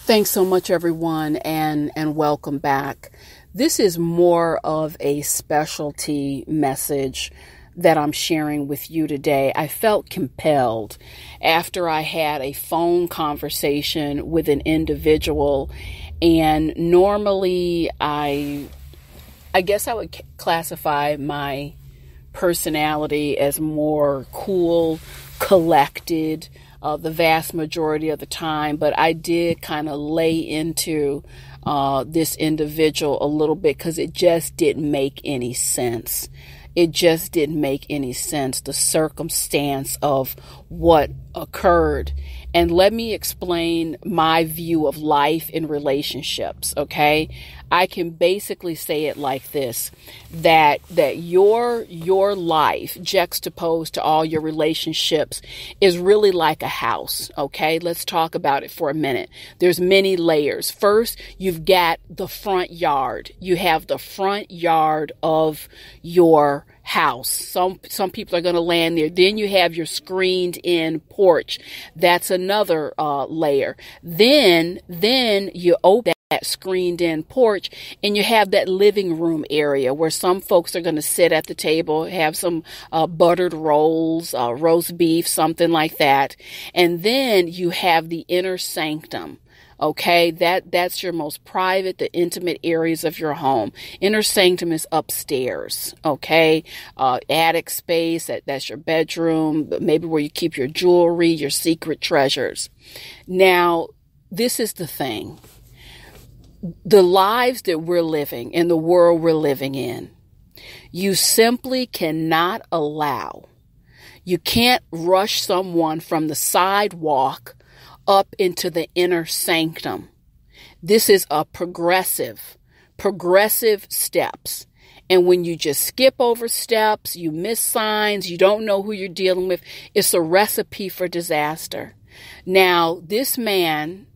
Thanks so much, everyone, and welcome back. This is more of a specialty message that I'm sharing with you today. I felt compelled after I had a phone conversation with an individual, and normally I guess I would classify my personality as more cool, collected, the vast majority of the time, but I did kind of lay into this individual a little bit because it just didn't make any sense. It just didn't make any sense, the circumstance of what occurred. And let me explain my view of life in relationships, okay? I can basically say it like this, that your life juxtaposed to all your relationships is really like a house, okay? Let's talk about it for a minute. There's many layers. First, you've got the front yard. You have the front yard of your house. Some people are going to land there. Then you have your screened in porch. That's another layer. Then you open that screened in porch and you have that living room area where some folks are going to sit at the table, have some buttered rolls, roast beef, something like that. And then you have the inner sanctum. Okay, that's your most private, the intimate areas of your home. Inner sanctum is upstairs. Okay, attic space, that's your bedroom, maybe where you keep your jewelry, your secret treasures. Now, this is the thing. The lives that we're living in the world we're living in, you simply cannot allow. You can't rush someone from the sidewalk up into the inner sanctum. This is a progressive steps. And when you just skip over steps, you miss signs, you don't know who you're dealing with, it's a recipe for disaster. Now, this man,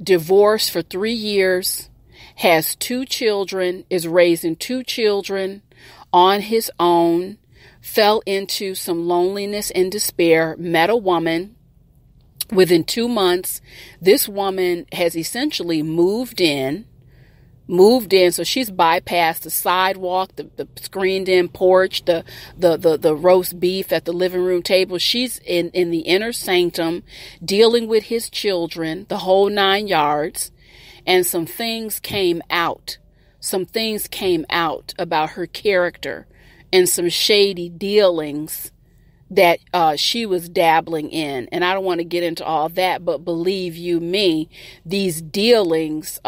divorced for 3 years, has 2 children, is raising 2 children on his own, fell into some loneliness and despair, met a woman. Within 2 months, this woman has essentially moved in. So she's bypassed the sidewalk, the screened in porch, the roast beef at the living room table. She's in the inner sanctum dealing with his children, the whole 9 yards. And some things came out. About her character and some shady dealings that she was dabbling in. And I don't want to get into all that, but believe you me, these dealings,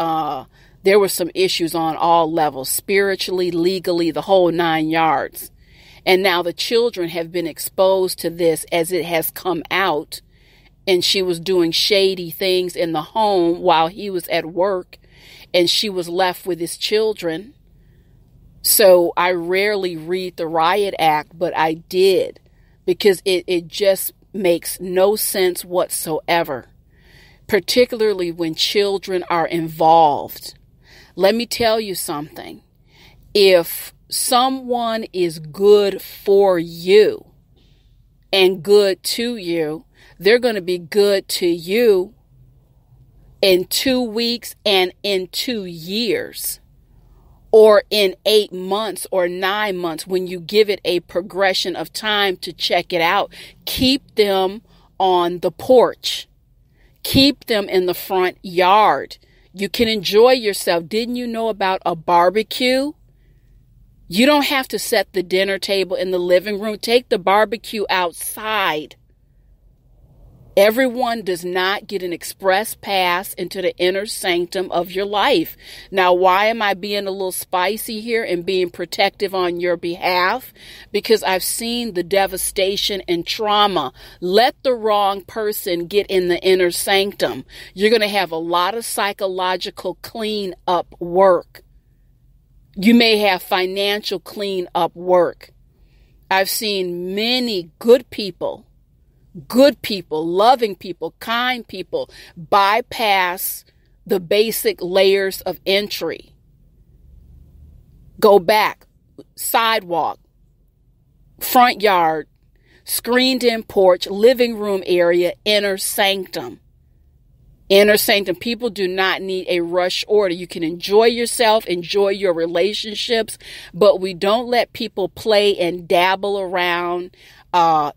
there were some issues on all levels, spiritually, legally, the whole 9 yards. And now the children have been exposed to this as it has come out. And she was doing shady things in the home while he was at work, and she was left with his children. So I rarely read the riot act, but I did, because it just makes no sense whatsoever, particularly when children are involved. Let me tell you something. If someone is good for you and good to you, they're going to be good to you in 2 weeks and in 2 years, or in 8 months or 9 months, when you give it a progression of time to check it out. Keep them on the porch. Keep them in the front yard. You can enjoy yourself. Didn't you know about a barbecue? You don't have to set the dinner table in the living room. Take the barbecue outside. Everyone does not get an express pass into the inner sanctum of your life. Now, why am I being a little spicy here and being protective on your behalf? Because I've seen the devastation and trauma. Let the wrong person get in the inner sanctum. You're going to have a lot of psychological cleanup work. You may have financial cleanup work. I've seen many good people, loving people, kind people, bypass the basic layers of entry. Go back, sidewalk, front yard, screened in porch, living room area, inner sanctum. Inner sanctum. People do not need a rush order. You can enjoy yourself, enjoy your relationships, but we don't let people play and dabble around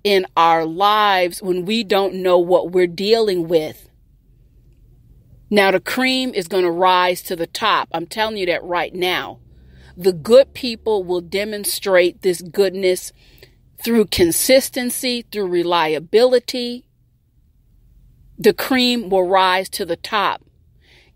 in our lives when we don't know what we're dealing with. Now, the cream is going to rise to the top. I'm telling you that right now. The good people will demonstrate this goodness through consistency, through reliability. The cream will rise to the top.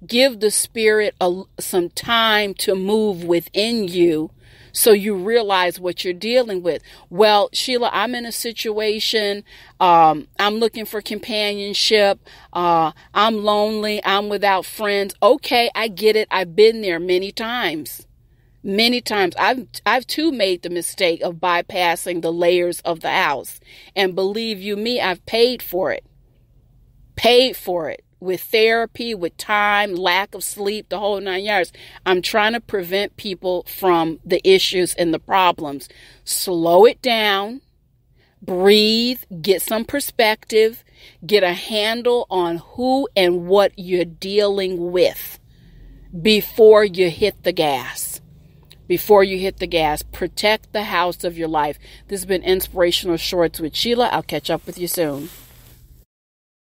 Give the spirit some time to move within you so you realize what you're dealing with. Well, Sheila, I'm in a situation. I'm looking for companionship. I'm lonely. I'm without friends. Okay, I get it. I've been there many times. Many times. I've too made the mistake of bypassing the layers of the house. And believe you me, I've paid for it. Paid for it with therapy, with time, lack of sleep, the whole 9 yards. I'm trying to prevent people from the issues and the problems. Slow it down, breathe, get some perspective, get a handle on who and what you're dealing with before you hit the gas. Before you hit the gas, protect the house of your life. This has been Inspirational Shorts with Sheila. I'll catch up with you soon.